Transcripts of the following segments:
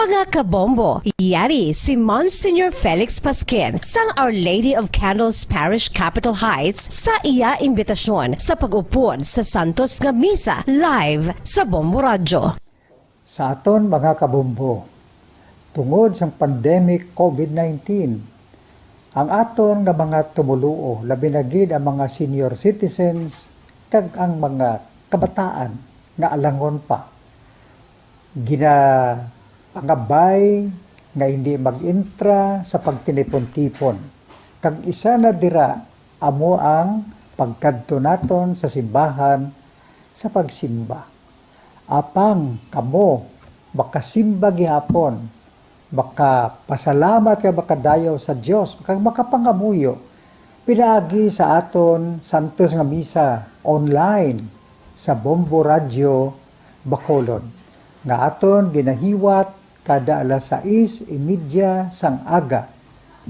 Mga kabombo, yari si Monsignor Felix Pasquin sang Our Lady of Candles Parish Capitol Heights sa iya imbitasyon sa pag-upod sa Santos nga Misa live sa Bombo Radyo. Sa aton mga kabombo, tungod sa pandemic COVID-19, ang aton nga mga tumuluo, labi na gid ang mga senior citizens kag ang mga kabataan nga alangon pa, pangabay nga hindi mag-intra sa pagtinipon-tipon. Kag isa na dira amo ang pagkadto naton sa simbahan sa pagsimba. Apang kamo makasimba gihapon, makapasalamat ka makadayaw sa Dios, makapangamuyo pinaagi sa aton Santos nga Misa online sa Bombo Radyo Bacolod nga aton ginahiwat kada alas 6:30 sang aga.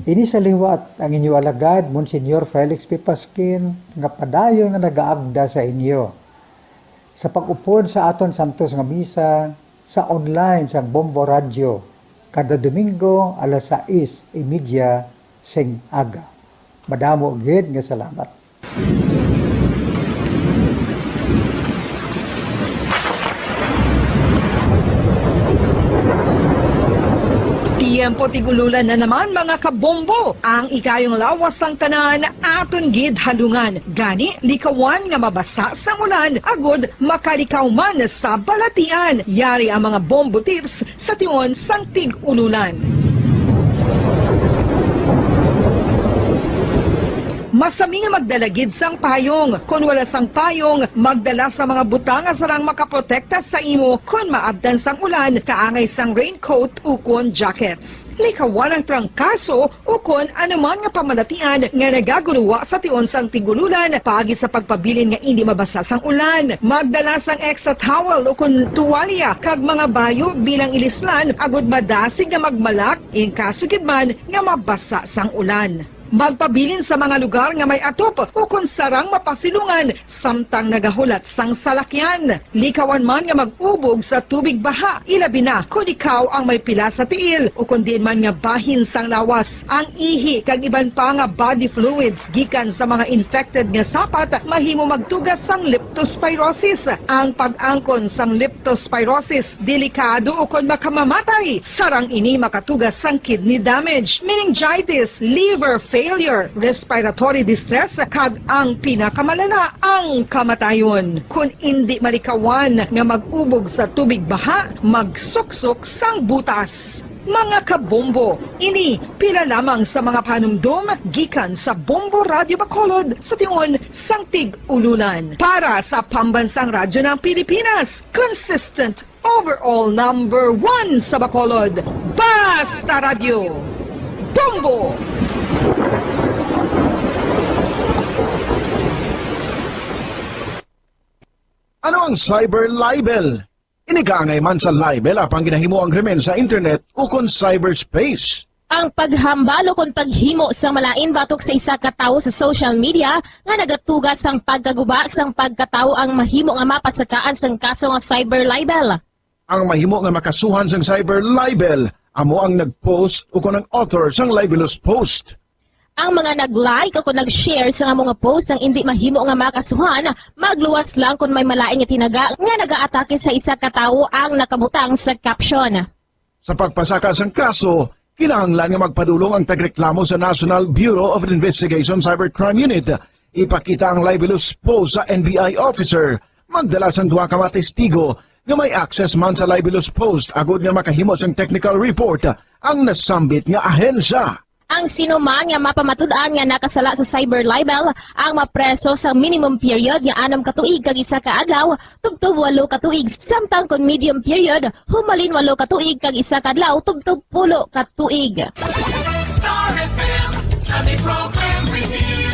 Ini sa liwat ang inyo alagad, Monsignor Felix P. Pasquin, nga padayon nga nagaagda sa inyo. Sa pag-upod sa aton Santos nga Misa, sa online sa Bombo Radyo, kada Domingo alas 6:30 sing aga. Madamo gid nga salamat. Tiempo tigululan na naman mga kabombo, ang ikayong lawas sang tanan aton gid halungan. Gani likawan nga mabasa sa ulan, agod makalikaw man sa balatian. Yari ang mga bombo tips sa tion sang tig-ululan. Masami nga magdalagid sang payong. Kung wala sang payong, magdala sa mga butang nga sarang makaprotekta sa imo kung maabdan sang ulan, kaangay sang raincoat ukon jackets. Likawan ang trangkaso ukon anuman nga pamalatian nga nagaguluwa sa tion sang tigululan pagi sa pagpabilin nga hindi mabasa sang ulan. Magdala sang extra towel ukon tuwalya kag mga bayo bilang ilislan agud madasig nga magmalak in kaso gid man nga mabasa sang ulan. Magpabilin sa mga lugar nga may atop o kung sarang mapasilungan samtang nagahulat sang salakyan. Likawan man nga mag-ubog sa tubig baha, ilabi na kung ikaw ang may pila sa tiil o kung din man nga bahin sang lawas. Ang ihi kag iban pa nga body fluids gikan sa mga infected nga sapat mahimo magtugas sang leptospirosis. Ang pag-angkon sang leptospirosis delikado o kung makamamatay. Sarang ini makatugas sang kidney damage, meningitis, liver failure, respiratory distress, kag ang pinakamalala, ang kamatayon. Kung hindi malikawan nga mag-ubog sa tubig baha, magsuksok sang butas. Mga kabombo, ini pila lamang sa mga panumdum gikan sa Bombo Radyo Bacolod sa tion sang tig-ululan. Para sa Pambansang Radyo ng Pilipinas, consistent overall number 1 sa Bacolod, Basta Radio, Bombo! Ano ang cyber libel? Inigangay man sa libel apang ginahimo ang krimen sa internet o kon cyberspace. Ang paghambalo kon paghimo sa malain batok sa isa ka tawo sa social media nga nagatugas sang pagkaguba sang pagkatawo ang mahimo nga mapasakaan sang kaso nga cyber libel. Ang mahimo nga makasuhan sang cyber libel amo ang nag-post o kon ang author sang libelous post. Ang mga nag-like o kung nag-share sa mga post ng hindi mahimo nga makasuhan, magluwas lang kung may malaing nga tinaga nga nag-aatake sa isa ka tawo ang nakabutang sa caption. Sa pagpasaka sang kaso, kinahanglan nga magpadulong ang tagreklamo sa National Bureau of Investigation Cybercrime Unit. Ipakita ang libelous post sa NBI officer, magdala sang duha ka mga testigo nga may access man sa libelous post agud nga makahimo sang technical report ang nasambit nga ahensya. Ang sino man nga mapamatud-an nga nakasala sa cyber libel ang mapreso sa minimum period nga 6 ka tuig kag 1 ka adlaw tubtob 8 ka tuig, samtang kon medium period humalin 8 ka tuig kag 1 ka adlaw tubtob 10 ka tuig. Star FM, Sunday program review.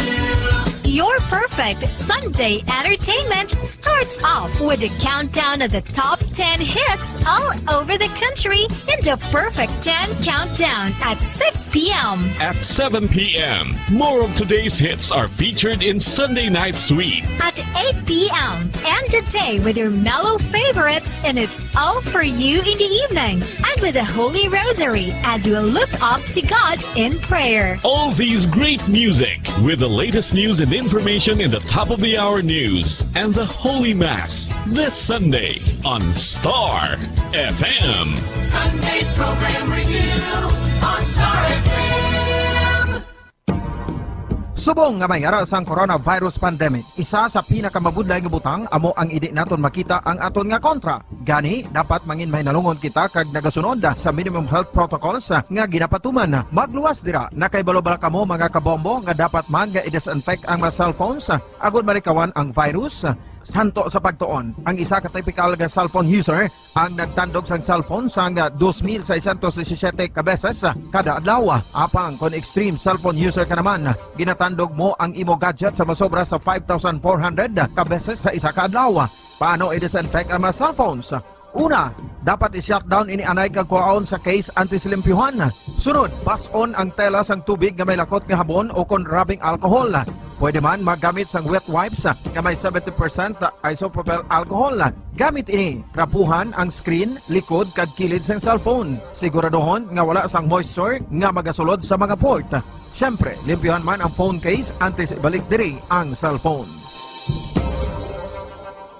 Your perfect Sunday entertainment starts off with a countdown of the top 10 hits all over the country in the Perfect 10 Countdown at 6 p.m. At 7 p.m., more of today's hits are featured in Sunday Night Sweet. At 8 p.m. End the day with your mellow favorites and it's all for you in the evening. And with the Holy Rosary as we look up to God in prayer. All these great music with the latest news and information in the top of the hour news and the Holy Mass this Sunday on Star FM. Sunday program review on Star FM. Subong nga may ara sang coronavirus pandemic, isa sa pinakamabudlay nga butang amo ang idi naton makita ang aton nga kontra. Gani dapat mangin mahinalungon kita kag nagasunod sa minimum health protocols nga ginapatuman. Magluwas dira na kay balobal kamo mga kabombo nga dapat man nga i-disinfect ang mga cellphones agud malikawan ang virus. Santo sa pagtuon, ang isa ka typical nga cellphone user ang nagtandog sang cellphone sang 2,617 ka beses kada adlaw. Apang kon extreme cellphone user ka naman, ginatandog mo ang imo gadget sa masobra sa 5,400 ka beses sa isa ka adlaw. Paano i-disinfect ang mga cellphones? Una, dapat i-shutdown ini anay kag kuhaon sa case anti-silimpyuhan. Sunod, pass-on ang tela sang tubig nga may lakot nga habon o kon rubbing alcohol. Pwede man magamit sang wet wipes nga may 70% isopropyl alcohol. Gamit ini, krapuhan ang screen, likod kag kilid sang cellphone. Siguraduhon nga wala sang moisture nga magasulod sa mga port. Syempre, limpyuhan man ang phone case antes ibalik diri ang cellphone.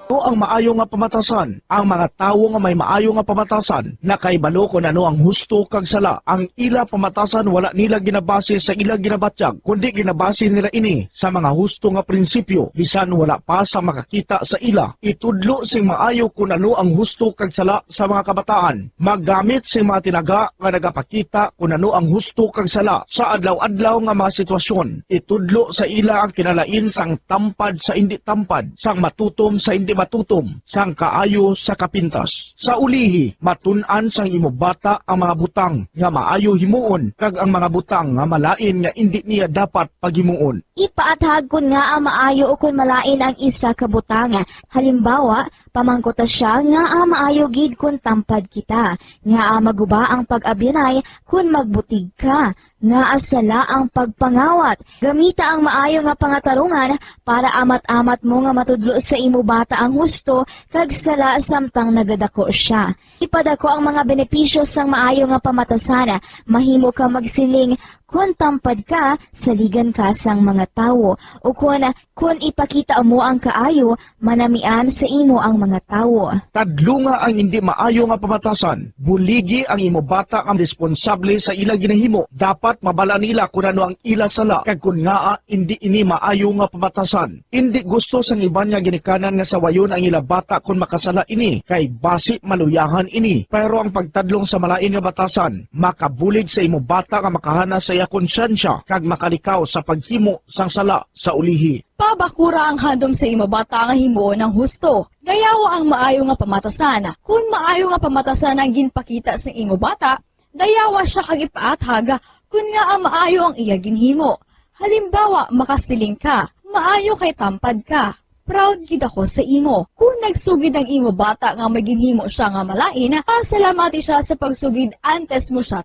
O ang maayo nga pamatasan, ang mga tawo nga may maayo nga pamatasan, nakaibalo kung ano ang husto kag sala. Ang ila pamatasan wala nila ginabase sa ila ginabatyag, kundi ginabase nila ini sa mga husto nga prinsipyo, bisan wala pa sa makakita sa ila. Itudlo sing maayo kung ano ang husto kag sala sa mga kabataan. Maggamit sing mga tinaga nga nagapakita kung ano ang husto kag sala sa adlaw-adlaw nga mga sitwasyon. Itudlo sa ila ang kinalain sang tampad sa hindi tampad, sang matutom sa hindi matutom, sang kaayo sa kapintas. Sa ulihi, matun-an sang imo bata ang mga butang nga maayo himuon kag ang mga butang nga malain nga indi niya dapat paghimuon. Ipaathag kun nga ang maayo o kun malain ang isa ka butang. Halimbawa, pamangkota siya nga ang maayo gid kun tampad kita, nga ang maguba ang pag-abyanay kun magbutig ka, nga asala ang pagpangawat. Gamita ang maayo nga pangatarungan para amat-amat mo nga matudlo sa imo bata ang husto kag sala samtang nagadako siya. Ipadako ang mga benepisyo sang maayo nga pamatasan. Mahimo ka magsiling kun tampad ka, saligan ka sang mga tawo. O kun ipakita mo ang kaayo, manamian sa imo ang mga tawo. Tadlo nga ang hindi maayo nga pamatasan. Buligi ang imo bata ang responsable sa ila ginahimo. Dapat mabala nila kung ano ang ila sala kag kun nga hindi ini maayo nga pamatasan. Hindi gusto sang iban nga ginikanan nga sawayon ang ila bata kung makasala ini kay basi maluyahan ini. Pero ang pagtadlong sa malain nga batasan, makabulig sa imo bata nga makahana sa iya konsyensya kag makalikaw sa paghimo sang sala sa ulihi. Pabakura ang handom sa imo bata nga himuon ng husto. Dayawa ang maayo nga pamatasan. Kung maayo nga pamatasan ang ginpakita sa imo bata, dayawa siya kag ipaathag kun nga ang maayo ang iya ginhimo. Halimbawa, makasiling ka, maayo kay tampad ka. Proud gid ako sa imo. Kung nagsugid ang imo bata nga maginhimo siya nga malain, pasalamati siya sa pagsugid antes mo siya.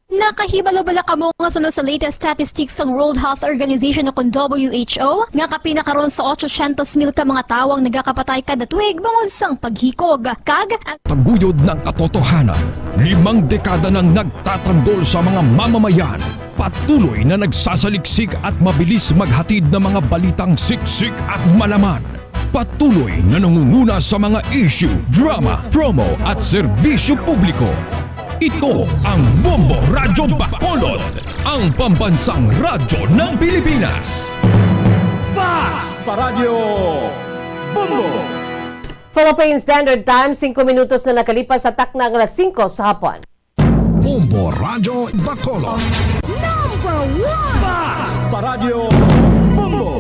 Nakahibalo-bala ka mo nga sunod sa latest statistics ng World Health Organization o kung WHO nga kapinakaroon sa 800,000 ka mga tawang nagakapatay kada tuig bangod sang paghikog. Kag Taguyod ng katotohanan, 5 dekada nang nagtatanggol sa mga mamamayan. Patuloy na nagsasaliksik at mabilis maghatid ng mga balitang siksik at malaman. Patuloy na nangunguna sa mga issue, drama, promo at serbisyo publiko. Ito ang Bombo Radyo Bacolod, ang pambansang radyo ng Pilipinas. Paradyo Bombo! Philippine Standard Time, 5 minutos na nakalipas sa takna ng alas 5 sa hapon. Bombo Radyo Bacolod. Paradyo Bombo!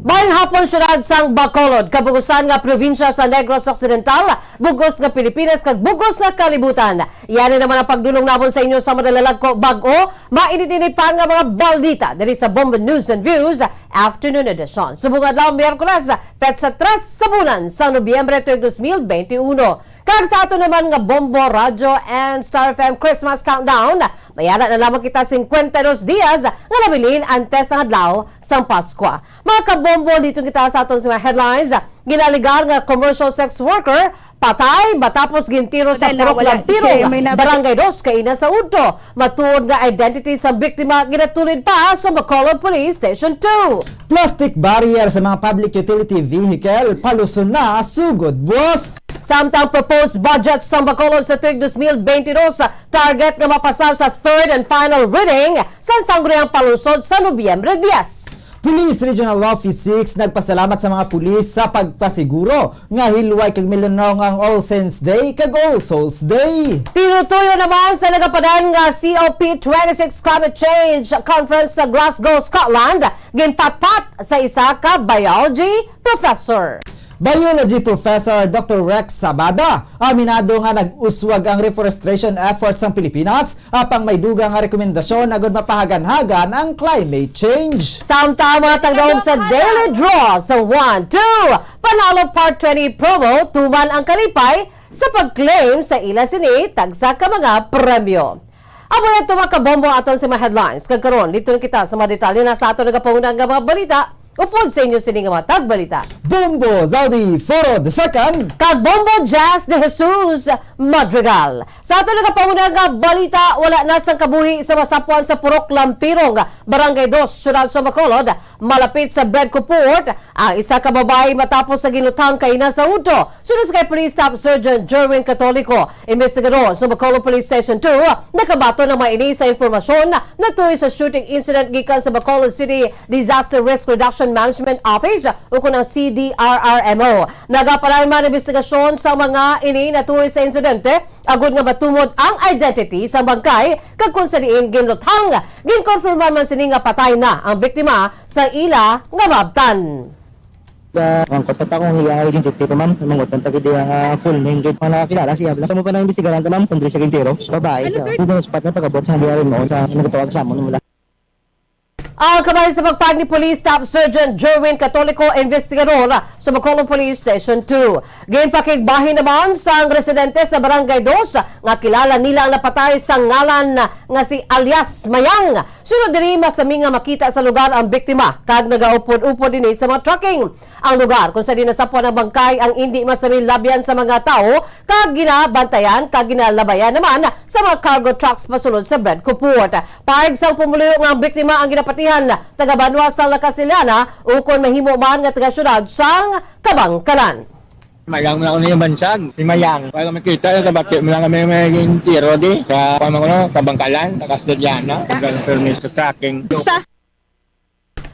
Bayan Maayong hapon syudad sang Bacolod, kabugusan nga probinsya sa Negros Occidental, bugos nga Pilipinas kag bugos nga kalibutan. Yan naman ang pagdulong namon sa inyo sa madalalag ko bag-o, mainit-init pa nga mga baldita diri sa Bombo News and Views Afternoon Edition. Subong adlaw Miyerkules, petsa 3 sa bulan sa Nobyembre 2021. Kag sa ato naman nga Bombo Radio and Star FM Christmas Countdown, mayara na lamang kita 52 dias nga nabilin antes ang adlaw sang Pasko. Mga kabombo, dito kita sa aton mga headlines. Ginaligar nga commercial sex worker patay matapos gintiro sa purok Lampirong, Barangay 2 kaina sa Udto. Matuod nga identity sa biktima ginatulid pa sa Bacolod Police Station 2. Plastic barrier sa mga public utility vehicle paluson na sugod boss. Samtang proposed budget sa Bacolod sa tuig 2022 target nga mapasal sa third and final reading sa sangguniang palusod sa Nobyembre 10. Police Regional Office 6 nagpasalamat sa mga pulis sa pagpasiguro nga hilway kag milanong ang All Saints Day kag All Souls Day. Tinutuyo naman sa nagapadan nga COP26 Climate Change Conference sa Glasgow, Scotland, ginpatpat sa isa ka biology professor. Biology Professor Dr. Rex Sabada, aminado nga nag-uswag ang reforestation efforts ng Pilipinas apang may dugang nga rekomendasyon agad mapahagan-hagan ang climate change. Samtang mga tagdaog sa daily draw sa 1-2, panalo part 20 promo, tuman ang kalipay sa pag-claim sa ila sini tagsa ka mga premyo. Amo ito mga kabombo aton sa mga headlines. Kagkaroon, dito kita sa mga detalye na sa aton nagapangunang nga mga balita. Upod sa inyo sining mga tagbalita. Bombo Zaudi Foro II kag Bombo Jazz de Jesus Madrigal. Sa ato nagapangunang nga balita, wala na sang kabuhi sa masapuan sa Purok Lampirong, Barangay 2, Syudad sa Bacolod, malapit sa Bredco Port. Ang isa ka babae matapos sa ginutang kaina sa Udto. Sunod kay Police Staff Sergeant Jerwin Catolico, investigador sa Bacolod Police Station 2, nakabato na maini sa informasyon na tuwi sa shooting incident gikan sa Bacolod City Disaster Risk Reduction Management Office o kunang CDRRMO. Nagaparay man investigasyon sa mga ini natuloy sa insidente agud nga matumod ang identity sa bangkay kag kung saan ginluthang. Ginkonfirma man sini nga patay na ang biktima sa ila nga mabtan. Ang kotak akong hiyang identity ko ma'am, mangot ang tagid ang full name gate pa nakakilala siya. Bala mo pa nang imbestigahan ta ma'am, kung sa Quintero, babae siya. Dito sa spot na pagabot sa diyan mo sa nagtawag sa amon mula. Ang kamay sa pagpag ni Police Staff Sergeant Jerwin Catolico, investigador sa Bacolod Police Station 2. Ginpakigbahin naman sa residente sa Barangay 2 nga kilala nila ang napatay sa ngalan nga si alias Mayang. Sunod diri masami nga makita sa lugar ang biktima kag nagaupod-upod dinhi sa mga trucking. Ang lugar kung saan dinasapon ang bangkay ang hindi masami labyan sa mga tao kag ginabantayan kag ginalabayan naman sa mga cargo trucks pasulod sa Bredco Port. Paig sang pumuluyo nga ang biktima ang ginapatihan taga Banwa sa Lacasiliana ukon mahimo man nga taga syudad sang Kabangkalan. Mayang mo na ako yung bansag, si Mayang. Para makita sa bakit mo lang kami may tiro di sa pamagulo, Kabangkalan, sa Castellana, hanggang permit sa tracking.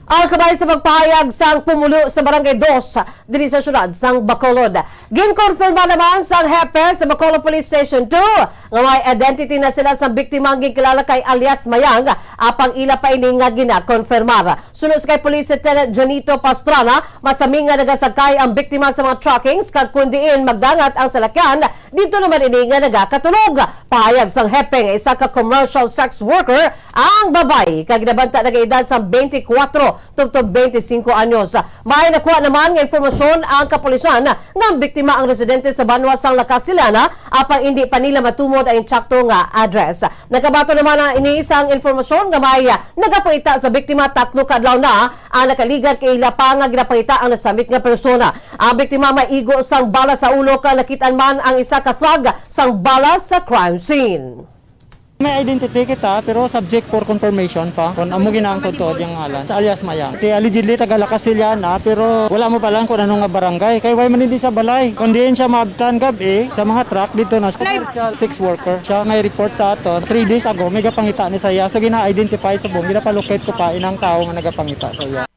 Ang kamay sa pagpahayag sang pumulo sa Barangay 2 diri sa syudad sang Bacolod. Ginkonfirma naman sang hepe sa Bacolod Police Station 2 nga may identity na sila sa biktima ang gikilala kay alias Mayang apang ila pa ini nga ginakonfirmar. Sunod kay Police Lieutenant Jonito Pastrana, masami nga nagasakay ang biktima sa mga truckings kag kundiin magdangat ang salakyan dito naman ini nga nagakatulog. Pahayag sang hepe nga isa ka commercial sex worker ang babay kag nabanta nagaedad sa 24 tungtong 25 anyos. May nakuha naman ng informasyon ang kapulisan na ang biktima ang residente sa Banwa sang Lacasiliana apang hindi pa nila matumod ang insakto nga address. Nakabato naman ang iniisang informasyon nga may nagapangita sa biktima 3 kadlaw na ang nakaligan kay ila pa nga ginapangita ang nasamit nga persona. Ang biktima may igo sang bala sa ulo kang nakitaan man ang isa ka slag sang bala sa crime scene. May identity kita pero subject for confirmation pa. Kung amo ginaangkod to yung ngalan sa alias Mayang. Kaya allegedly taga Lacasiliana pero wala mo pa lang kung anong nga barangay. Kay way man hindi sa balay. Kung diin siya maabtan gabi sa mga truck dito na commercial sex worker. Siya may report sa aton 3 days ago may gapangita ni saya. So gina-identify sa buong gina-locate ko pa inang tao nga nagapangita sa iya.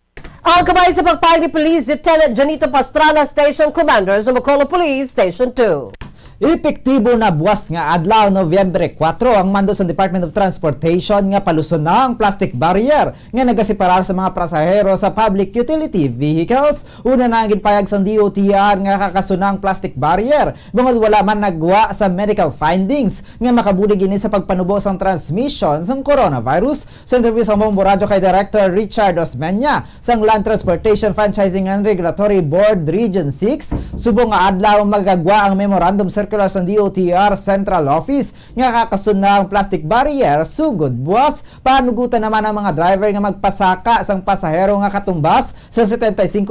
Ang kamay sa pagpahayag ni Police Lieutenant Jonito Pastrana, Station Commander sa Bacolod Police Station 2. Epektibo na buwas nga adlaw Nobyembre 4 ang mando sa Department of Transportation nga paluson na ang plastic barrier nga nagasiparar sa mga pasahero sa public utility vehicles. Una na ang ginpayag sa DOTR nga kakasunang plastic barrier bangod wala man nagwa sa medical findings nga makabulig ini sa pagpanubo sang transmission sang coronavirus. Sa interview sa Bombo Radio kay Director Richard Osmeña sang Land Transportation Franchising and Regulatory Board Region 6, subong nga adlaw magagwa ang memorandum circular sa DOTR Central Office nga kakasunang plastic barrier sugod buwas. Panugutan naman ang mga driver nga magpasaka sang pasahero nga katumbas sa 75%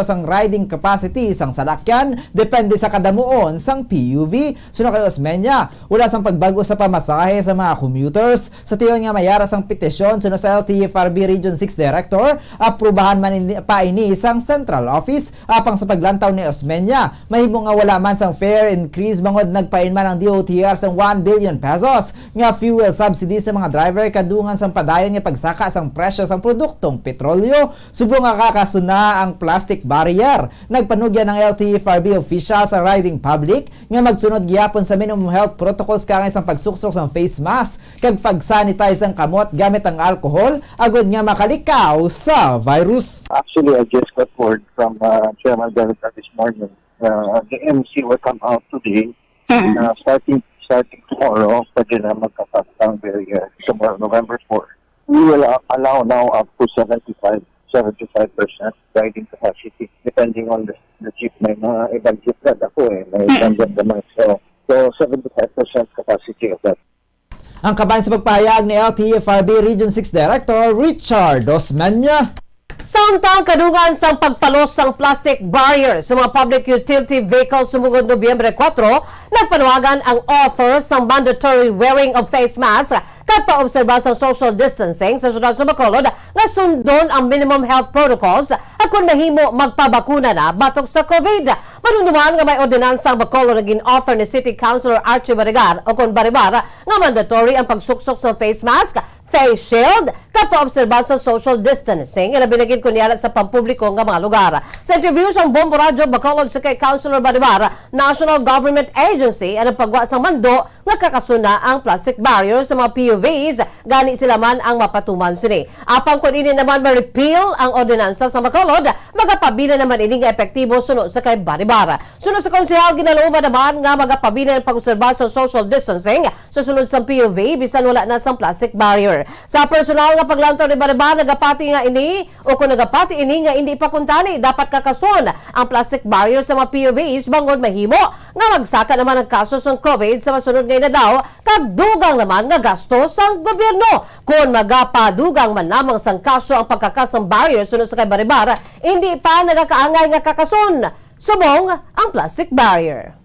sang riding capacity sang salakyan depende sa kadamuon sang PUV. Suno kay Osmeña, wala sang pagbago sa pamasahe sa mga commuters. Sa tiyon nga mayara sang petisyon suno sa LTFRB Region 6 Director, aprubahan man pa ini sang Central Office. Apang sa paglantaw ni Osmeña, mahimo nga wala man sang fare increase bangod nagpain man ang DOTR sang 1 billion pesos nga fuel subsidy sa mga driver kadungan sang padayon nga pagsaka sang presyo sang produktong petrolyo. Subong nga kakasuna ang plastic barrier. Nagpanugyan ng LTFRB official sa riding public nga magsunod gyapon sa minimum health protocols kangay sang pagsuksok sang face mask kag pag-sanitize ang kamot gamit ang alcohol agud nga makalikaw sa virus. Actually, I just got word from Chairman Garrett this morning. The MC will come out today. Starting tomorrow, pwede na magkapagtang barrier tomorrow, November 4. We will allow now up to 75% riding capacity, depending on the jeep. May mga ibang jeep na ako may tandem naman. So 75% capacity of that. Ang kabayan sa pagpahayag ni LTFRB Region 6 Director Richard Osmeña. Samtang kadugan sang pagpalos sang plastic barrier sa mga public utility vehicles sumugod Nobyembre 4, nagpanuwagan ang offer sang mandatory wearing of face mask kat paobserba sa social distancing sa syudad sa Bacolod nga sundon ang minimum health protocols at kung mahimo magpabakuna na batok sa COVID. Manunduman nga may ordinansa ang Bacolod na gin-offer ni City Councilor Archie Barigar o kon Baribar nga mandatory ang pagsuksok sa face mask, face shield, kat paobserba sa social distancing ilabi na gid kunyala sa pampubliko nga mga lugar. Sa interview sa Bombo Radio Bacolod sa kay Councilor Baribar, National Government Agency ang pagwa sa mando nga kakasuna ang plastic barrier sa mga PUVs gani sila man ang mapatuman sini. Apang kun ini naman ma-repeal ang ordinansa sa Bacolod, magapabila naman ini nga epektibo sunod sa kay Baribar. Sunod sa konsehal ginalooban naman nga magapabila ang pag-obserba sa social distancing sa sunod sa PUV bisan wala na sang plastic barrier. Sa personal nga paglantaw ni Baribar, nagapati nga ini o kung nagapati ini nga hindi pa kuntani dapat kakason ang plastic barrier sa mga PUVs bangod mahimo nga magsaka naman ang kaso sa COVID sa masunod ngayon na daw kag dugang naman nga gasto sa gobyerno. Kung magapadugang man lamang sang kaso ang pagkakasang barrier sunod sa kay Baribar, hindi pa nagakaangay nga kakason subong ang plastic barrier.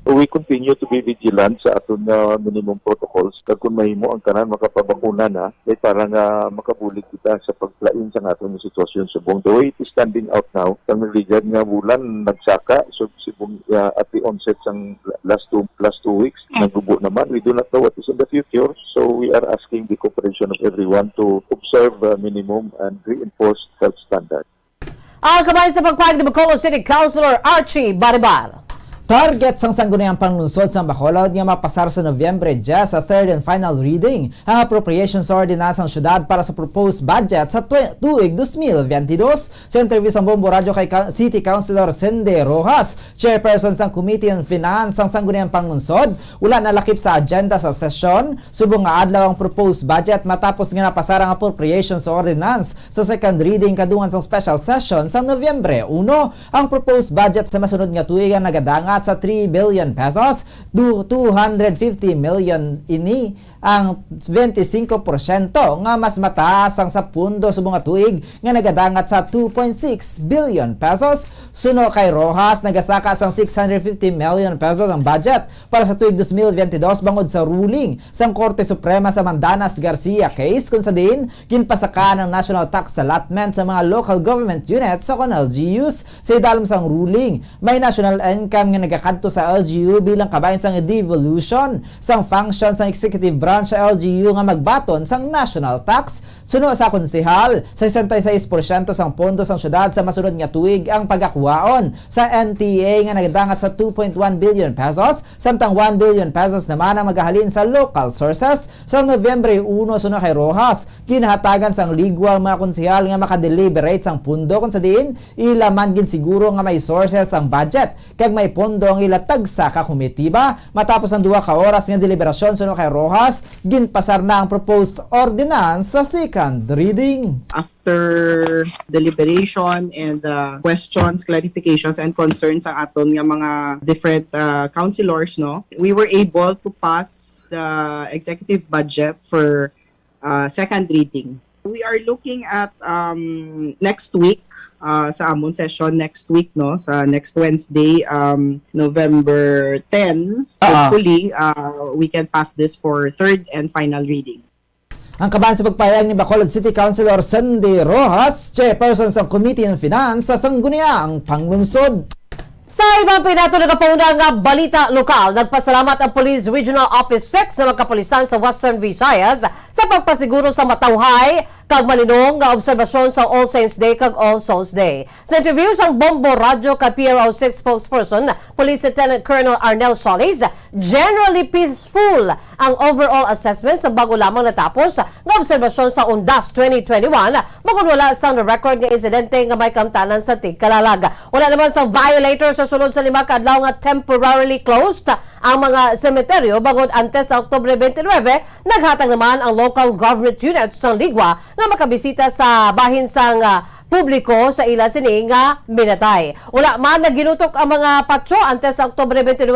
We continue to be vigilant sa aton minimum protocols. Kag kung mahimo ang tanan makapabakuna na, para nga makabulig kita sa paglain sa aton sitwasyon subong. The way it is standing out now, kang regard nga bulan nagsaka, so subong at the onset sang last two weeks, nagubo naman. We do not know what is in the future, so we are asking the cooperation of everyone to observe minimum and reinforce health standards. Ang kabayan sa pagpahayag ni Bacolod City Councilor Archie Baribar. Target sang sangguniang panlunsod sa Bacolod nga mapasar sa Nobyembre 10 sa third and final reading ang appropriations ordinance ng syudad para sa proposed budget sa tuig 2022. Sa interview sa Bombo Radio kay City Councilor Cindy Rojas, chairperson sang Committee on Finance sang sangguniang panlunsod, wala na lakip sa agenda sa sesyon. Subong nga adlaw ang proposed budget matapos nga napasar ang appropriations ordinance sa second reading kadungan sang special session sa Nobyembre 1. Ang proposed budget sa masunod nga tuig ang nagadangat sa 3 billion pesos, 250 million ini ang 25% nga mas mataas ang sa pundo subong nga tuig nga nagadangat sa 2.6 billion pesos. Suno kay Rojas, nagasaka sang 650 million pesos ang budget para sa tuig 2022 bangod sa ruling sang Korte Suprema sa Mandanas Garcia case kung sa din ginpasaka ng national tax allotment sa mga local government units sa LGUs. Sa idalom sang ruling, may national income nga nagakadto sa LGU bilang kabahin sang devolution sang function sang executive branch sa LGU nga magbaton sang national tax. Suno sa konsehal, 66% sang pondo sang syudad sa masunod nga tuig ang pagakuwaon sa NTA nga nagadangat sa 2.1 billion pesos, samtang 1 billion pesos naman ang magahalin sa local sources. Sa Nobyembre 1 suno kay Rojas, ginahatagan sang ligwa ang mga konsehal nga makadeliberate sang pondo kung sa diin ilaman gin siguro nga may sources ang budget kag may pondo ang ilatag sa komitiba. Matapos ang 2 ka oras nga deliberasyon suno kay Rojas, ginpasar na ang proposed ordinance sa second reading. After deliberation and questions, clarifications, and concerns ang aton nga mga different councilors, no, we were able to pass the executive budget for second reading. We are looking at next week, sa amon session next week, no, sa next Wednesday, November 10. Hopefully, we can pass this for third and final reading. Ang kaban sa pagpayag ni Bacolod City Councilor Sandy Rojas, chairperson sa Committee on Finance sa Sangguniang Panglungsod. Sa ibang pinato nagapuna nga balita lokal, nagpasalamat ang Police Regional Office 6 sa magkapulisan sa Western Visayas sa pagpasiguro sa matawhay kag malinong nga obserbasyon sa All Saints Day kag All Souls Day. Sa interview sa Bombo Radio kag PRO6 spokesperson, Police Lieutenant Colonel Arnel Solis, generally peaceful ang overall assessment sa bago lamang natapos nga obserbasyon sa Undas 2021, bukod wala sang record nga insidente nga may kamtanan sa Tigkalalag. Wala naman sang violators sa sulod sa 5 ka adlaw nga temporarily closed ang mga semeteryo bangod antes sa Oktubre 29, naghatag naman ang local government units sa Ligwa na makabisita sa bahin sang publiko sa ila sini nga minatay. Wala man naginutok ang mga patso antes sa Oktubre 29,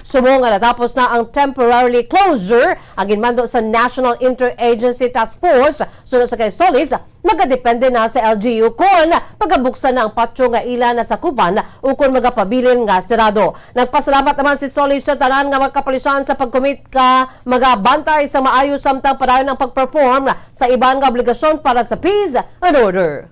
sumo nga natapos na ang temporarily closure ang ginmando sa National Interagency Task Force. Sunod sa kay Solis, magadepende na sa LGU kung pagabuksan na ang patso nga ila na sakupan o kung magapabilin nga sirado. Nagpasalamat naman si Solis sa tanan nga magkapulisan sa pagkumit ka magabantay sa maayos samtang padayon ang pagperform sa ibang nga obligasyon para sa peace and order.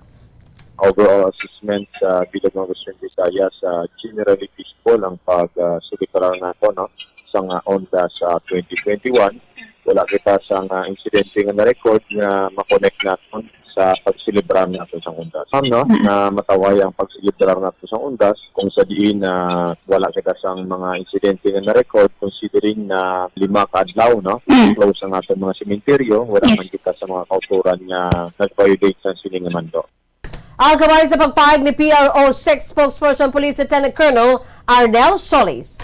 Overall assessment sa bilang ng Western Visayas, generally peaceful ang pag-sulikaran nato, no, sa onda sa 2021. Wala kita sa insidente nga na-record na makonect natin sa pagsilibrar natin sa undas. No, na mataway ang pagsilibrar natin sa undas kung sa diin na wala kita sa mga insidente nga na-record considering na 5 ka adlaw, no, close ang ating mga sementeryo, wala man kita sa mga kauturan nga nag-violate sa siningamando. Ang kamay sa pagpahayag ni PRO6 spokesperson Police Lieutenant Colonel Arnel Solis.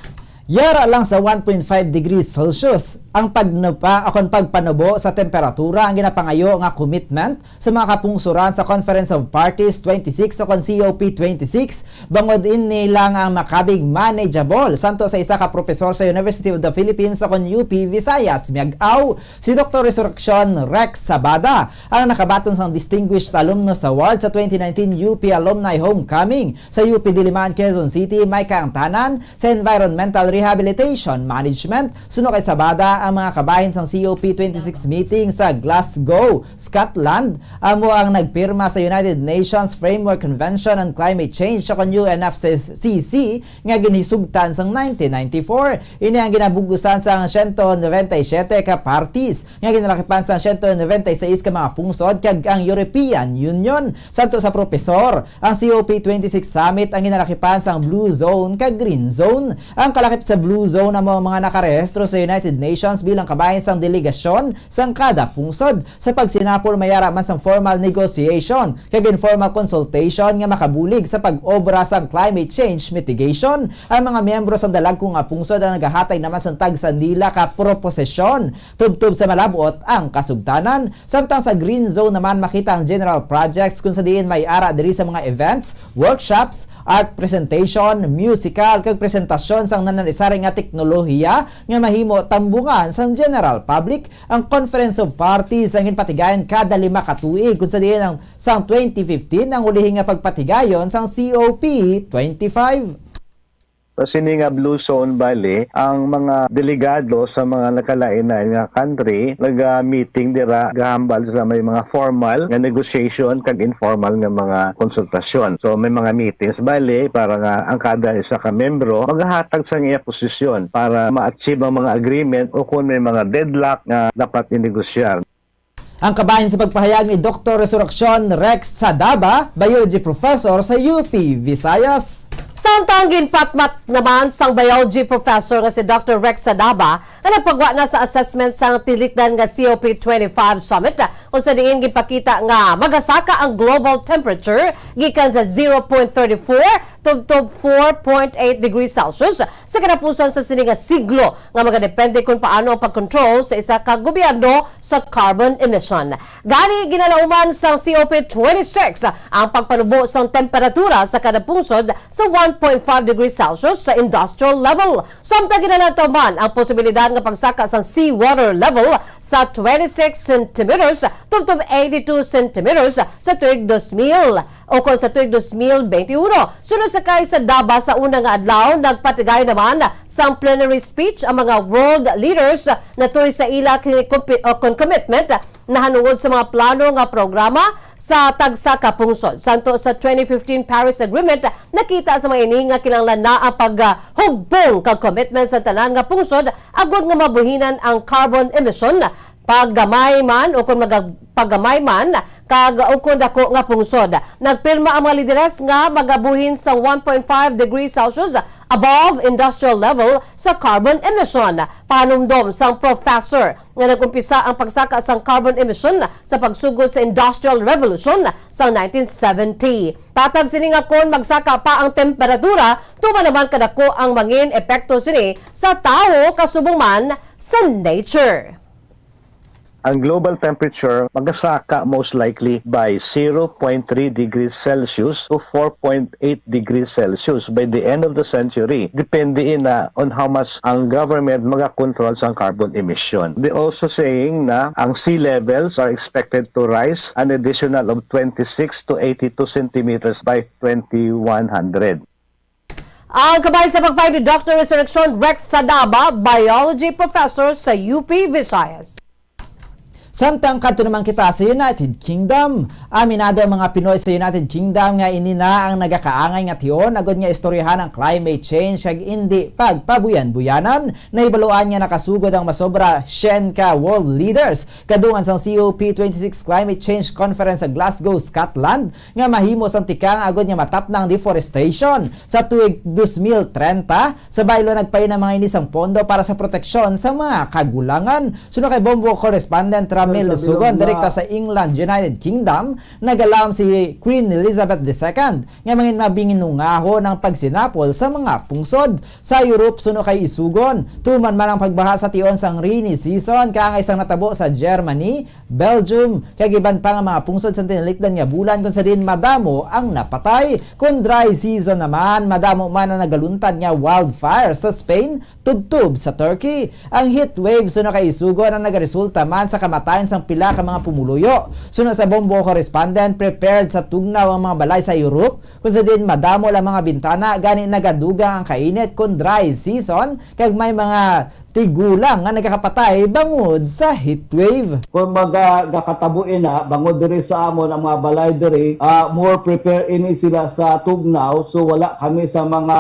Yara lang sa 1.5 degrees Celsius ang pagpanubo sa temperatura ang ginapangayo nga commitment sa mga kapungsuran sa Conference of Parties 26 o COP26 bangod ini lang ang makabig manageable santo sa isa ka profesor sa University of the Philippines sa UP Visayas Miag-aw si Dr. Resurrection Rex Sabada ang nakabaton sang Distinguished Alumnus Award sa 2019 UP Alumni Homecoming sa UP Diliman, Quezon City. May kaangtanan sa Environmental Rehabilitation Management. Suno kay Sabada ang mga kabahin sang COP26 meeting sa Glasgow, Scotland. Amo ang nagpirma sa United Nations Framework Convention on Climate Change sa UNFCCC nga ginisugtan sang 1994. Ini ang ginabugusan sang 197 ka parties nga ginalakipan sang 196 ka mga pungsod kag ang European Union. Santo sa profesor, ang COP26 Summit ang ginalakipan sang Blue Zone kag Green Zone. Ang kalakip sa Blue Zone ang mga nakarehistro sa United Nations bilang kabahin sang delegasyon sang kada pungsod sa pagsinapol mayara man sang formal negotiation kag informal consultation nga makabulig sa pag-obra sang climate change mitigation. Ang mga miyembro sang dalagkong nga pungsod ang nagahatay naman sang tagsandila ka proposisyon tubtub sa malabot ang kasugtanan. Samtang sa Green Zone naman makita ang general projects kung sa diin may ara diri sa mga events, workshops, art presentation, musical kag presentasyon sang nananasari nga teknolohiya nga mahimo tambungan sang general public. Ang Conference of Parties ang ginpatigayon kada 5 ka tuig kung sa diin ang sang 2015 ang ulihi nga pagpatigayon sang COP25. Sa sini nga Blue Zone Valley, ang mga delegado sa mga nakalain-lain nga country nag-meeting dira gahambal sa may mga formal nga negotiation kag informal nga mga konsultasyon. So may mga meetings bali para nga ang kada isa ka membro maghahatag sa iya posisyon para ma-achieve ang mga agreement o kung may mga deadlock nga dapat inegosyar. Ang kabahin sa pagpahayag ni Dr. Resurrection Rex Sadaba, Biology Professor sa UP Visayas. Samtang ginpatmat naman sang biology professor nga si Dr. Rex Sadaba nga nagpagwa na sa assessment sang tilikdan nga COP25 summit kung sa diin gipakita nga magasaka ang global temperature gikan sa 0.34 tubtob 4.8 degrees Celsius sa katapusan sa sini nga siglo nga magadepende kung paano ang pag-control sa isa ka gobyerno sa carbon emission. Gani ginalauman sang COP26 ang pagpanubo sang temperatura sa kada pungsod sa 1.5 degrees Celsius sa industrial level. Samtang ginalataman ang posibilidad nga pagsaka sa seawater level sa 26 centimeters tubtob 82 centimeters sa tuig 2000 o kung sa tuig 2021. Sunod sa kay sa Daba sa unang nga adlaw, nagpatigay naman sa plenary speech ang mga world leaders na tuy sa ila commitment na hanungod sa mga plano nga programa sa tagsa ka pungsod. Santo sa 2015 Paris Agreement, nakita sa mga ini nga kinahanglan na ang paghugbong kag commitment sa tanan nga pungsod agud nga mabuhinan ang carbon emission paggamay man o kung paggamay man kag ukon dako nga pungsod. Nagpirma ang mga lideres nga magabuhin sa 1.5 degrees Celsius above industrial level sa carbon emission. Panumdom sang professor nga nagumpisa ang pagsaka sang carbon emission sa pagsugod sa Industrial Revolution sa 1970. Patag sini nga kon magsaka pa ang temperatura, tuman naman kadako ang mangin epekto sini sa tao kasubong man sa nature. Ang global temperature magasaka most likely by 0.3 degrees Celsius to 4.8 degrees Celsius by the end of the century. Depende na on how much ang government magakontrol sa carbon emission. They also saying na ang sea levels are expected to rise an additional of 26 to 82 centimeters by 2100. Ang kabay sa pagpay ni Dr. Resurrection Rex Sadaba, Biology Professor sa UP Visayas. Samtang kadto naman kita sa United Kingdom. Aminado ang mga Pinoy sa United Kingdom nga ini na ang nagakaangay nga tion agad nga istoryahan ang climate change kag indi pagpabuyan-buyanan. Naibaluan nga nakasugod ang masobra 10 ka world leaders kadungan sang COP26 Climate Change Conference sa Glasgow, Scotland nga mahimos ang tikang agad nga matapnang deforestation sa tuig 2030. Sa baylo nagpay na mga inisang pondo para sa proteksyon sa mga kagulangan. Suno kay Bombo correspondent Ramil Sugon, direkta sa England, United Kingdom, nagalam si Queen Elizabeth II nga mangin mabinginungaho ng pagsinapol sa mga pungsod. Sa Europe, suno kay Isugon, tuman man ang pagbaha sa tion sang rainy season, kaya isang natabo sa Germany, Belgium, kagiban pa nga mga pungsod sa tinilikdan nga bulan kung sa din madamo ang napatay. Kung dry season naman, madamo man ang nagaluntad nga wildfire sa Spain, tubtub sa Turkey. Ang heat wave, suno kay Isugon, ang nagaresulta man sa kamatayan sang pila ka mga pumuluyo. Sunod sa Bombo correspondent, prepared sa tugnaw ang mga balay sa Europe kung sa din madamo lang mga bintana gani nagadugang ang kainit kung dry season kag may mga tigulang nga nagkakapatay bangod sa heatwave. Kung magkakatabuin na, bangod diri sa amon ang mga balay diri, more prepare ini sila sa tugnaw, so wala kami sa mga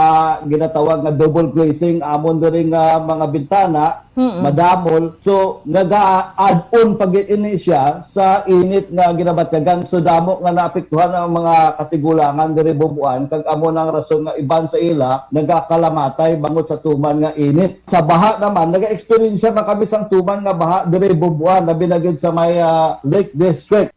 ginatawag nga double glazing amon diri nga mga bintana, madamol. So naga-add on pag ini siya sa init nga ginabatkagan, so damo nga naapektuhan ang mga katigulangan diri bubuan kag amon ang rason nga iban sa ila nagakalamatay bangod sa tuman nga init. Sa baha naman naga-experience na kami sang tuman nga baha dire bubuan labi na gid sa may Lake District.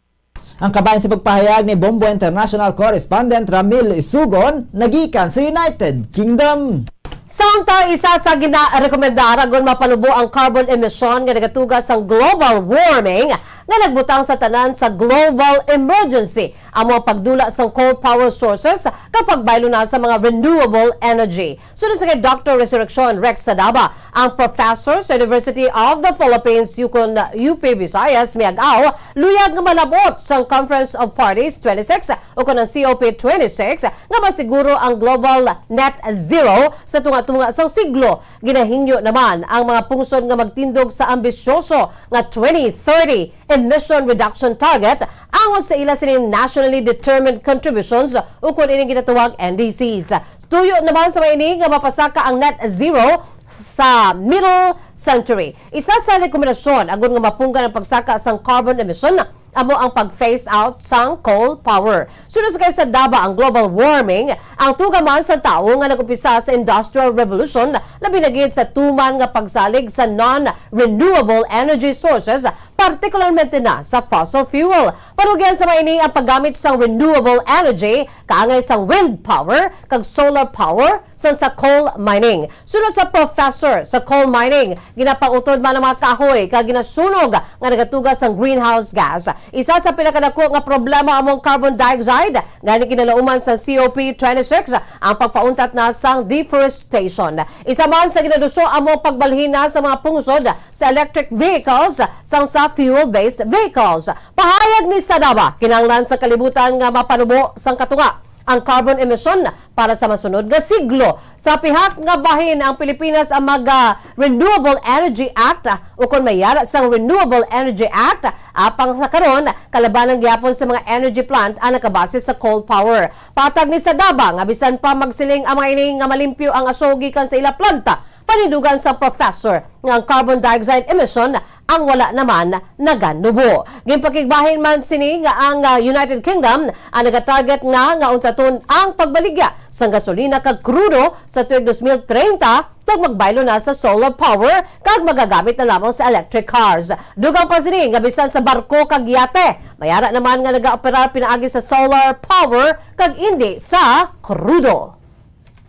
Ang kabayan sa pagpahayag ni Bombo International Correspondent Ramil Isugon nagikan sa United Kingdom. Samtang isa sa gina-rekomendar agon mapanubo ang carbon emission nga nagatuga sa global warming nga nagbutang sa tanan sa global emergency ang mga pagdula sa coal power sources kapag baylo na sa mga renewable energy. Sunod sa kay Dr. Resurrection Rex Sadaba, ang professor sa University of the Philippines Yukon UP Visayas miagaw luyag nga malabot sa Conference of Parties 26 o kunang COP26 nga masiguro ang global net zero sa tunga sang siglo. Ginahingyo naman ang mga pungsod nga magtindog sa ambisyoso nga 2030 emission reduction target angon sa ila sining nationally determined contributions o kung ining ginatawag NDCs. Tuyo naman sa maini nga mapasaka ang net zero sa middle century. Isa sa rekomendasyon agon nga mapunggan ang pagsaka sang carbon emission amo ang pag-phase out sang coal power. Sunod sa kaysa daba ang global warming, ang tugaman sa tao nga nag-umpisa sa Industrial Revolution, labi na gid sa tuman nga pagsalig sa non-renewable energy sources, partikularmente na sa fossil fuel. Panugyan sa maini ang paggamit sang renewable energy, kaangay sang wind power, kag solar power, sa coal mining. Sunod sa professor sa coal mining, ginapangutod man ang mga kahoy kag ginasunog nga nagatugas sang greenhouse gas. Isa sa pinakadako nga problema among carbon dioxide gani kinalauman sa COP26 ang pagpauntat na sang deforestation. Isa man sa ginaduso among pagbalhin na sa mga pungsod sa electric vehicles sang sa fuel-based vehicles. Pahayag ni Sadaba kinahanglan sa kalibutan nga mapanubo sang katunga ang carbon emission para sa masunod nga siglo. Sa pihak nga bahin ang Pilipinas ang Renewable Energy Act o kung mayara sa Renewable Energy Act apang sa karon kalabanan gyapon sa mga energy plant ang nakabase sa coal power. Patag ni Sadaba nga bisan pa magsiling ang mga ini nga malimpyo ang asogi kan sa ila planta, panidugan sa professor nga ang carbon dioxide emission ang wala naman naganubo. Gimpakigbahin man sini nga ang United Kingdom ang nagatarget nga untaton ang pagbaligya sa gasolina kag krudo sa tuig 2030 pag magbaylo na sa solar power kag magagamit na lamang sa electric cars. Dugang pa sini nga bisan sa barko kag yate, mayara naman nga nagaoperar pinaagi sa solar power kag hindi sa krudo.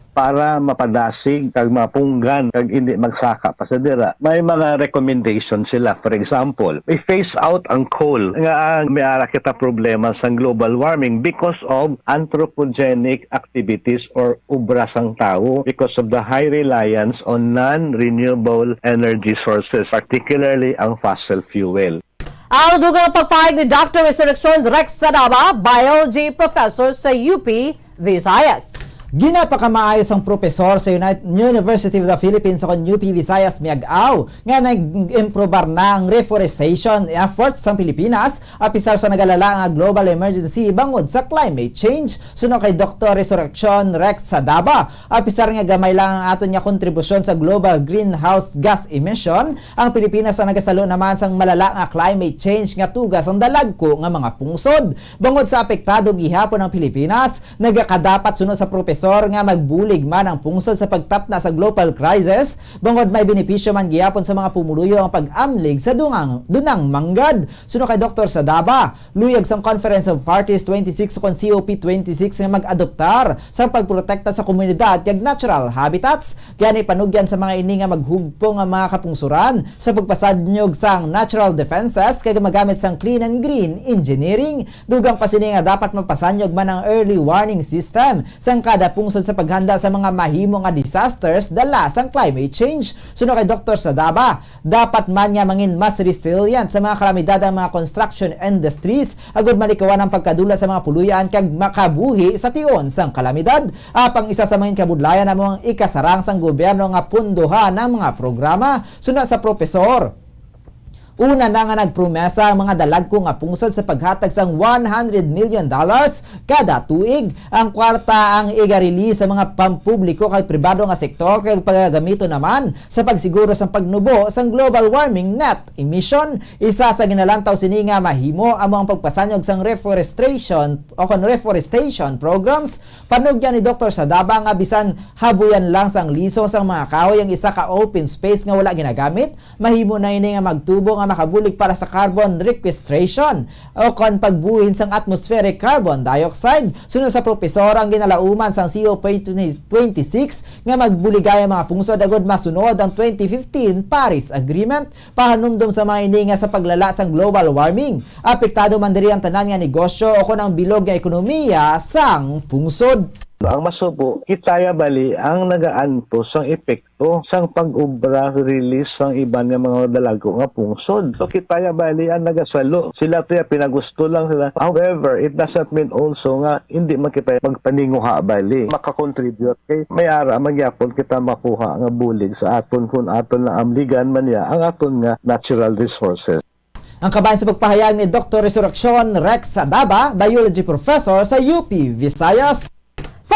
Para mapadasig kag mapunggan kag hindi magsaka pa sa dira, may mga recommendation sila. For example, i-phase out ang coal nga may ara kita problema sa global warming because of anthropogenic activities or ubra sang tao, because of the high reliance on non-renewable energy sources, particularly ang fossil fuel. Ang dugang pagpahayag ni Dr. Resurrection Rex Sadaba, biology professor sa UP Visayas. Ginapakamaayos ang propesor sa University of the Philippines sa UP Visayas miag-aw nga nag-improbar na ang reforestation efforts sa Pilipinas apisar sa nagalala nga global emergency bangod sa climate change. Suno kay Dr. Resurrection Rex Sadaba, apisar nga gamay lang ang aton nga kontribusyon sa global greenhouse gas emission, ang Pilipinas ang nagasalo naman sang malala nga climate change nga tugas ang dalagko nga mga pungsod. Bangod sa apektado gihapon ang Pilipinas, nagakadapat suno sa propesor nga magbulig man ang pungsod sa pagtapna sa global crisis, bangod may benepisyo man gihapon sa mga pumuluyo ang pag-amlig sa dunang manggad. Suno kay Dr. Sadaba, luyag sang Conference of Parties 26 kon COP26 nga mag-adoptar sa pagprotekta sa komunidad kag natural habitats, kaya panugyan sa mga ini nga maghugpong ang mga kapungsuran sa pagpasadnyog sang natural defenses kag magamit sang clean and green engineering. Dugang pa sini nga dapat mapasanyog man ang early warning system sang kada pungsod sa paghanda sa mga mahimo nga disasters dala sang climate change. Suno kay Dr. Sadaba, dapat man nga mangin mas resilient sa mga kalamidad ang mga construction industries agud malikawan ang pagkadula sa mga puluyan kag makabuhi sa tion sang kalamidad. Apang isa sa mga kabudlayan namo ang ikasarang sang gobyerno nga pundohan ng mga programa. Suno sa propesor, una na nga nagpromesa ang mga dalagko nga pungsod sa paghatag sang $100 million kada tuig. Ang kwarta ang iga-release sa mga pampubliko kay pribado nga sektor kay pagagamito naman sa pagsiguro sang pagnubo sang global warming net emission. Isa sa ginalantaw sini nga mahimo amo ang pagpasanyog sang reforestation programs. Panugyan ni Dr. Sadaba nga bisan habuyan lang sang liso sang mga kahoy ang isa ka open space nga wala ginagamit, mahimo na ini nga magtubo nga makabulig para sa carbon sequestration o kon pagbuhin sang atmospheric carbon dioxide. Sunod sa propesor, ang ginalauman sang COP26 nga magbuligay ang mga pungsod agud masunod ang 2015 Paris Agreement pahanumdum sa mga ini nga sa paglala sang global warming. Apektado man diri ang tanan nga negosyo o kon ang bilog nga ekonomiya sang pungsod. Ang masubo, kitaya bali ang nagaanto sang epekto sang pag-ubra release sang iban nga mga dalago nga pungsod. So kitaya bali ang nagasalo. Sila priya pinagusto lang sila. However, it doesn't mean also nga hindi makita magpaninguha bali. Makakontribute kay may ara magyapon kita makuha nga bulig sa aton kun aton na amligan man ya ang aton nga natural resources. Ang kabayan sa pagpahayag ni Dr. Resurrection Rex Sadaba, biology professor sa UP Visayas.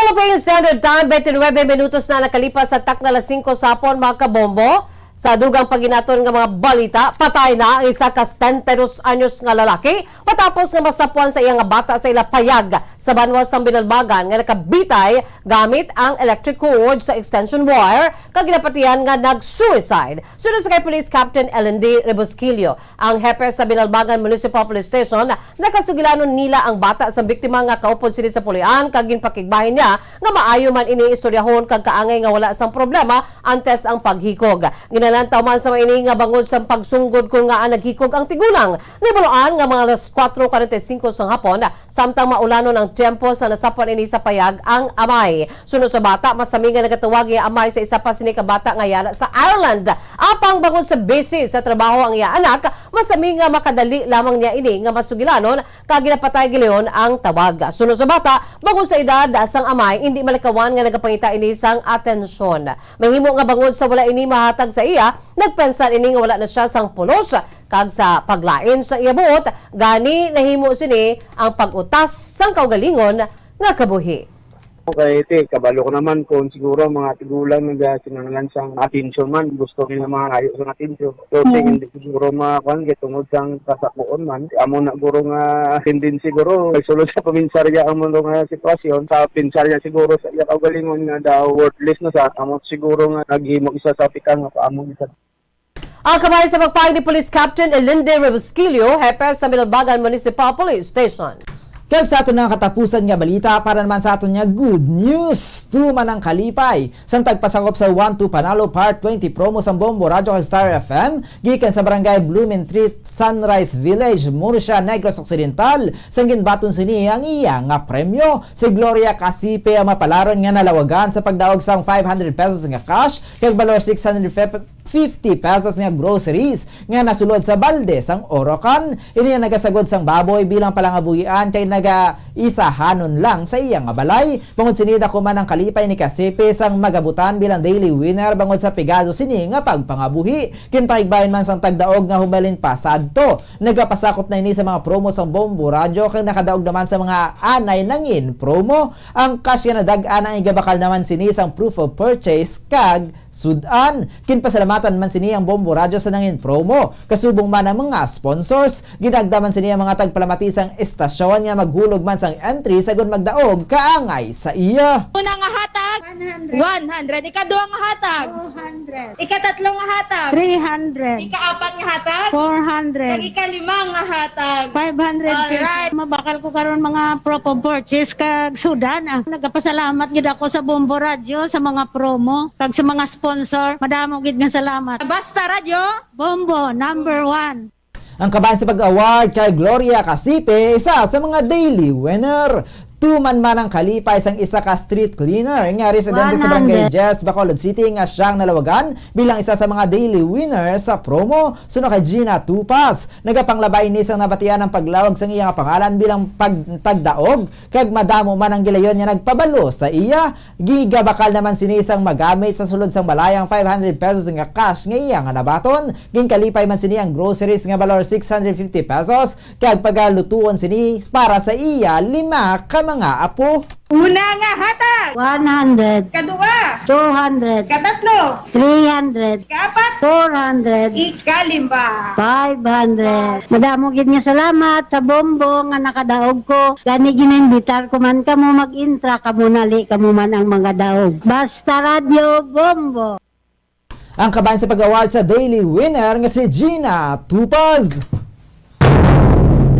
Philippine Standard Time, 29 minutos na nakalipas sa tak na alas 5 sa hapon, mga kabombo. Sa dugang paginaton nga mga balita, patay na ang isa ka 72 anyos nga lalaki matapos nga masapuan sa iyang bata sa ila payag sa banwas sang Binalbagan nga nakabitay gamit ang electric cord sa extension wire kag ginapatihan nga nag-suicide. Sunod sa kay Police Captain LND Rebusquillo, ang hepe sa Binalbagan Municipal Police Station, nakasugilanon nila ang bata sa biktima nga kaupod sila sa pulian kag ginpakigbahin niya nga maayo man ini istoryahon kag kaangay nga wala sang problema antes ang paghikog. Ginalantaw man sa maini nga bangod sa pagsunggod kung nga naghikog ang tigulang. Nibuloan nga mga alas 4:45 sang hapon samtang maulanon ang tiyempo sa nasapuan ini sa payag ang amay. Sunod sa bata, masami nga nagatawag ang amay sa isa pa sini ka bata nga yara sa Ireland. Apang bangod sa busy sa trabaho ang iya anak, masami nga makadali lamang niya ini nga masugilanon kag ginapatay gileon ang tawag. Sunod sa bata, bangod sa edad sang amay, hindi malakawan nga nagapangita ini sang atensyon. Mahimo nga bangod sa wala ini mahatag sa iya, nagpensan ini nga wala na siya sang pulos kag sa paglain sa iya buot, gani nahimo sini ang pag-utas sang kaugalingon nga kabuhi. Okay, kabalo ko naman kung siguro mga tigulang nagsinanglan sang atensyon man, gusto nila mga ayo sa atensyon. So, hindi siguro makakuan tungod sang kasakuon man. Amo na guro nga hindi siguro sulod sa paminsarya ang mundo nga sitwasyon. Sa pinsarya siguro sa iya kaugalingon nga daw worthless na sa amo siguro nga naghimo isa sa pikang nga amo isa. Ang kamay sa pagpahig ni Police Captain Elinde Rebusquillo, hepe sa Binalbagan Municipal Police Station. Kag sa aton nga katapusan nga balita, para naman sa aton nga good news. Tuman ang kalipay. Sang tagpasakop sa 1-2 Panalo Part 20 promo sa Bombo Radio Star FM, gikan sa barangay Blumentritt, Sunrise Village, Murcia, Negros Occidental. Sang ginbaton sini ang iya nga premyo. Si Gloria Casipe ang mapalaron nga nalawagan sa pagdawag sang 500 pesos nga cash, kag balor 650 pesos nga groceries nga nasulod sa balde sang Orocan. Ini nga nagasagod sang baboy bilang palangabuhian kay naga-isahanon lang sa iyang balay. Bangod sinida ko man ang kalipay ni Casipe sang magabutan bilang daily winner bangod sa pigado sini nga pagpangabuhi. Kinpaigbayan man sang tagdaog nga humalin pa sadto. Nagapasakop na ini sa mga promo sang Bombo Radio kag nakadaog naman sa mga anay nangin promo. Ang cash nga nadag-an ang igabakal naman sini sang proof of purchase kag sudan. Kinpasalamatan man sini ang Bombo Radio sa nangin promo. Kasubong man ang mga sponsors. Ginagdaman sini ang mga tagpalamati sang estasyon nga maghulog man sang entry sagon magdaog kaangay sa iya. Una nga hatag 100. Ikaduha nga hatag 200. Ikatatlo nga hatag 300. Ikaapat nga hatag 400. Kag ikalima nga hatag 500. Alright. Mabakal ko karon mga proof of purchase kag sudan. Nagapasalamat gid ako sa Bombo Radio sa mga promo kag sa mga sponsor. Madamo gid nga salamat. Basta Radio Bombo number 1. Ang kabayan sa pag-award kay Gloria Casipe, isa sa mga daily winner. Tuman man ang kalipay sang isa ka street cleaner nga residente sa Barangay Jess, Bacolod City nga siyang nalawagan bilang isa sa mga daily winner sa promo. Suno kay Gina Tupas, nagapanglabay ni sang nabatian ang paglawag sang iyang pangalan bilang pagtagdaog kag madamo man ang gilayon nga nagpabalo sa iya. Gigabakal naman sini sang magamit sa sulod sang balayang 500 pesos nga cash nga iya nga nabaton. Ginkalipay man sini ang groceries nga balor 650 pesos kag pagalutuon sini para sa iya 5 ka mga apo. Una nga hatag 100. Kadua 200. Katatlo 300. Kaapat 400. Ikalimba 500. Madamo gid nga salamat sa Bombo nga nakadaog ko. Gani ginimbitar ko man kamo mag-intra kamo nali kamo man ang mga daog. Basta Radio Bombo. Ang kabayan sa pag-award sa daily winner nga si Gina Tupas.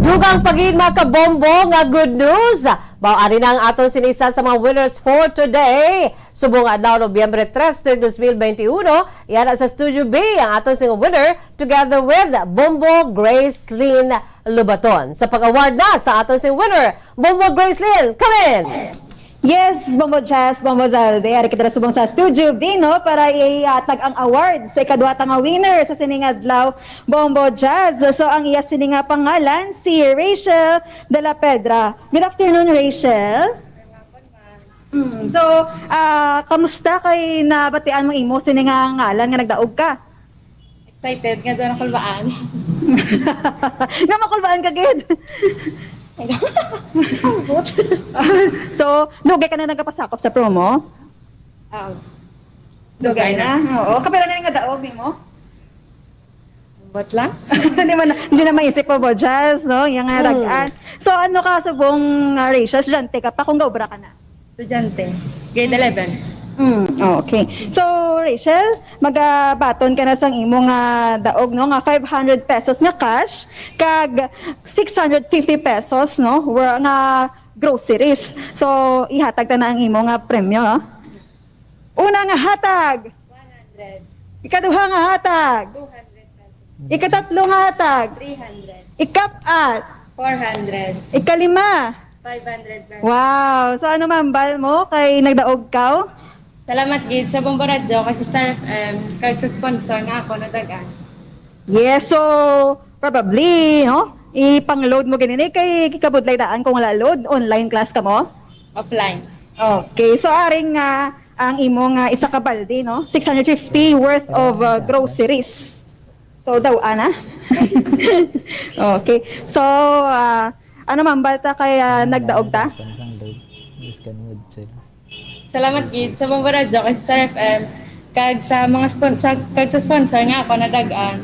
Dugang pagin mga kabombo nga good news. Baari na ang aton sinisa sa mga winners for today. Subong adlaw Nobyembre 3, 2021, yan sa Studio B ang aton sing winner together with Bombo Gracelyn Lubaton. Sa pag-award na sa aton sing winner, Bombo Gracelyn, come in! Yes, Bombo Jazz, Bombo Zalde. Ari kita subong sa Studio B, no? Para iatag ang award sa ikaduhata nga winner sa siningadlaw Bombo Jazz. So, ang iya sininga pangalan, si Rachel de la Pedra. Good afternoon, Rachel. So, kamusta kay nabatian mo imo sininga ngalan nga nagdaog ka? Excited nga doon ang kulbaan. Nga makulbaan ka, gid. So, dugay ka na nagkapasakop sa promo? Dugay na? Oo. Kapila na nga daog mo? Ba't lang? hindi na maisip mo, Jazz, no? Yung nga dagaan. So, ano ka sa buong ratio? Estudyante ka pa kung gaubra ka na? Estudyante. Grade 11. Okay. So, Rachel, magabaton ka na sang imong daog, no? Nga 500 pesos nga cash, kag 650 pesos, no? Nga groceries. So, ihatag ta na ang imong premyo, no? Una nga hatag. 100. Ikaduha nga hatag. 200. Ikatatlo nga hatag. 300. Ikapat. 400. Ikalima. 500. Wow! So ano mambal mo kay nagdaog ka? Salamat gid sa Bombo Radyo kay sa Star FM kag sa sponsor nga ako nadagan. Yes, so probably, no? Ipang-load mo ganini kay kikabudlay daan kung wala load, online class ka mo? Offline. Okay, so aring ang imong isa ka balde, no? 650 worth of groceries. So daw ana. Okay. So ano mambal ta kay nagdaog ta? Salamat gid sa Bombo Radyo kay Star FM kag sa mga sponsor nga ako nadagan.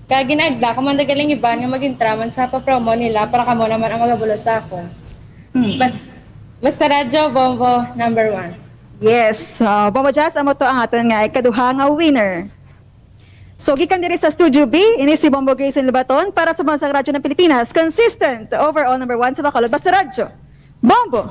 Kag ginagda ko man dagaling iban nga magintraman sa pa-promo nila para kamo naman ang magabulo sa ako. Basta Radyo Bombo number 1. Yes, Bombo Jazz amo to ang aton nga ikaduha nga winner. So, gikan diri sa Studio B, ini si Bombo Grace Lubaton para sa Bansang Radyo ng Pilipinas. Consistent, overall number 1 sa Bacolod. Basta Radyo. Bombo!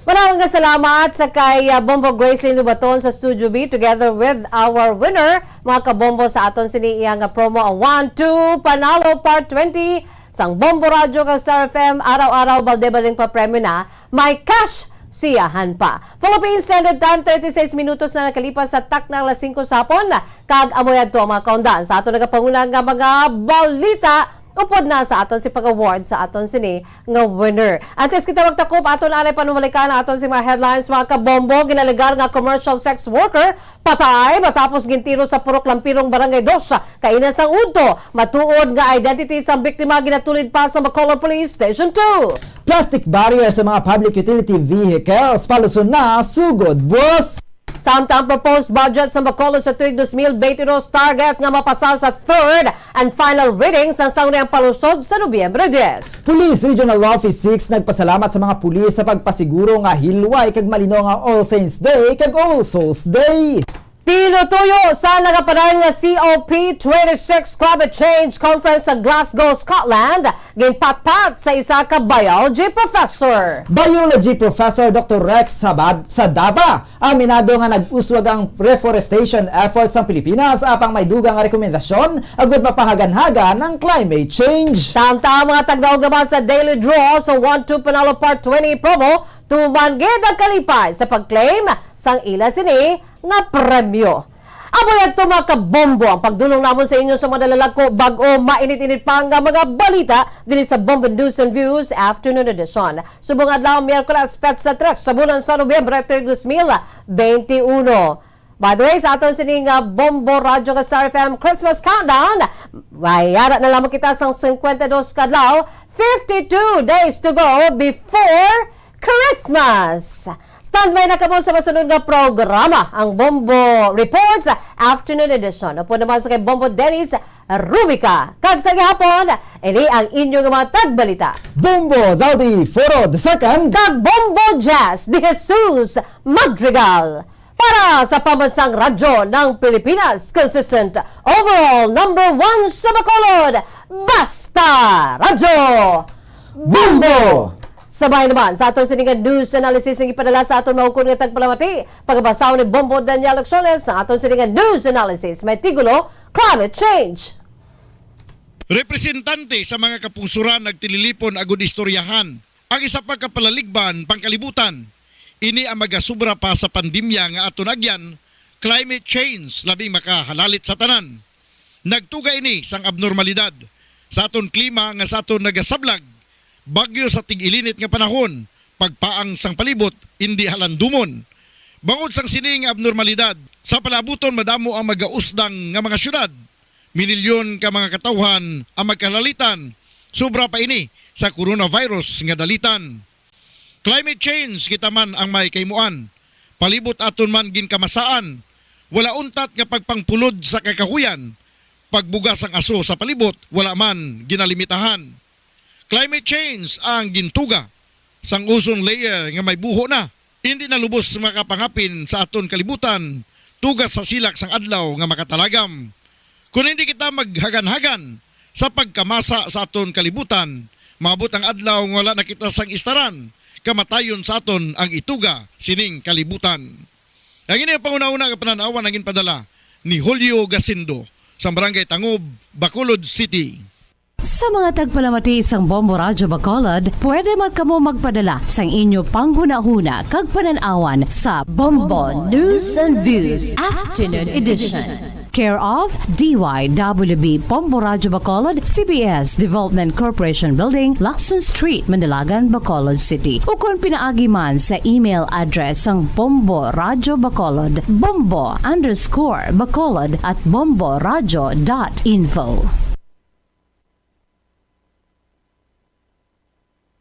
Maraming salamat sa kay Bombo Grace Lubaton sa Studio B together with our winner, mga kabombo sa aton siniiya nga promo ang 1-2 Panalo Part 20 sang Bombo Radyo kag Star FM araw-araw balde-baling pa premyo na may cash siyahan pa. Philippine Standard Time, 36 minutos na nakalipas sa tak ng alas 5 sa hapon. Kag amoy adto mga kaundan sa aton nagapangulang nga mga balita. Upod na sa aton si pag-award sa aton sini nga winner. Antes kita magtakop, aton aray panumalikan aton si mga headlines mga kabombo. Ginalagar nga commercial sex worker patay matapos gintiro sa Purok Lampirong Barangay 2 kainan sang udto. Matuod nga identity sa biktima ginatulid pa sa Bacolod Police Station 2. Plastic barrier sa mga public utility vehicles paluson na sugod boss. Samtang proposed budget sa Bacolod sa tuig 2022 target nga mapasal sa third and final reading sa saunang palusod sa Nobyembre 10. Police Regional Office 6 nagpasalamat sa mga pulis sa pagpasiguro nga hilway kag malino nga All Saints Day kag All Souls Day. Tinutuyo sa nagapanan nga COP26 Climate Change Conference sa Glasgow, Scotland, ginpatpat sa isa ka biology professor. Biology Professor Dr. Rex Sadaba, aminado nga nag-uswag ang reforestation efforts ng Pilipinas apang may dugang nga rekomendasyon agud mapahaganhaga ng climate change. Samtang mga tagdaog naman sa daily draw sa 1-2 Panalo Part 20 promo, tumanggid ang kalipay sa pag-claim sang ila sini nga premyo. Amo ito mga kabombo ang pagdulong namon sa inyo sa mga dalalako bago mainit-init pa nga mga balita dili sa Bombo News and Views Afternoon Edition. Subong adlaw Miyerkules Petsa 3 sa bulan sa Nobyembre 2021. By the way, sa aton sining Bombo Radyo ka Star FM Christmas Countdown, mayara na lamang kita sa 52 kadlaw, 52 days to go before Christmas. Standby na kamo sa masunod nga programa, ang Bombo Reports Afternoon Edition. Upo naman sa kay Bombo Dennis Rubica. Kag sa gihapon, ini ang inyong mga tagbalita. Bombo Zaldi Foro II kag Bombo Jazz de Jesus Madrigal. Para sa pambansang radyo ng Pilipinas, consistent overall number 1 sa Bacolod, Basta Radyo Bombo! Sabay naman sa aton siningan news analysis ng ipadala sa aton maukon nga tagpalamati. Pagbasaw ni Bombo Daniel Lacciones sa aton siningan news analysis may tigulo climate change. Representante sa mga kapungsuran nagtililipon agud istoryahan ang isa pa kapalaligban pangkalibutan. Ini ang magasubra pa sa pandemya nga aton agyan, climate change labing makahalalit sa tanan. Nagtuga ini sang abnormalidad sa aton klima nga sa aton nagasablag. Bagyo sa tig-ilinit nga panahon, pagpaang sang palibot, hindi halandumon. Bangod sang sining abnormalidad, sa palabuton madamo ang magausdang nga mga syudad. Minilyon ka mga katawhan ang magkalalitan, sobra pa ini sa coronavirus nga dalitan. Climate change kita man ang may kaymuan. Palibot aton man ginkamasaan. Wala untat nga pagpangpulod sa kakahuyan. Pagbugas ang aso sa palibot, wala man ginalimitahan. Climate change ang gintuga sang ozone layer nga may buho na. Hindi na lubos makapangapin sa aton kalibutan. Tugas sa silak sang adlaw nga makatalagam. Kung hindi kita maghagan-hagan sa pagkamasa sa aton kalibutan, maabot ang adlaw nga wala na kita sang istaran, kamatayon sa aton ang ituga sining kalibutan. Ang ini ang panguna-una nga pananawan naging padala ni Julio Gasindo sa Barangay Tangob, Bacolod City. Sa mga tagpalamati sang Bombo Radyo Bacolod, pwede man kamo magpadala sang inyo panghuna-huna kag pananawan sa Bombo News and Views Afternoon Edition. Care of DYWB Bombo Radyo Bacolod, CBS Development Corporation Building, Lacson Street, Mandalagan, Bacolod City. O kung pinaagi man sa email address ang Bombo Radyo Bacolod, bombo_bacolod@bomboradyo.info.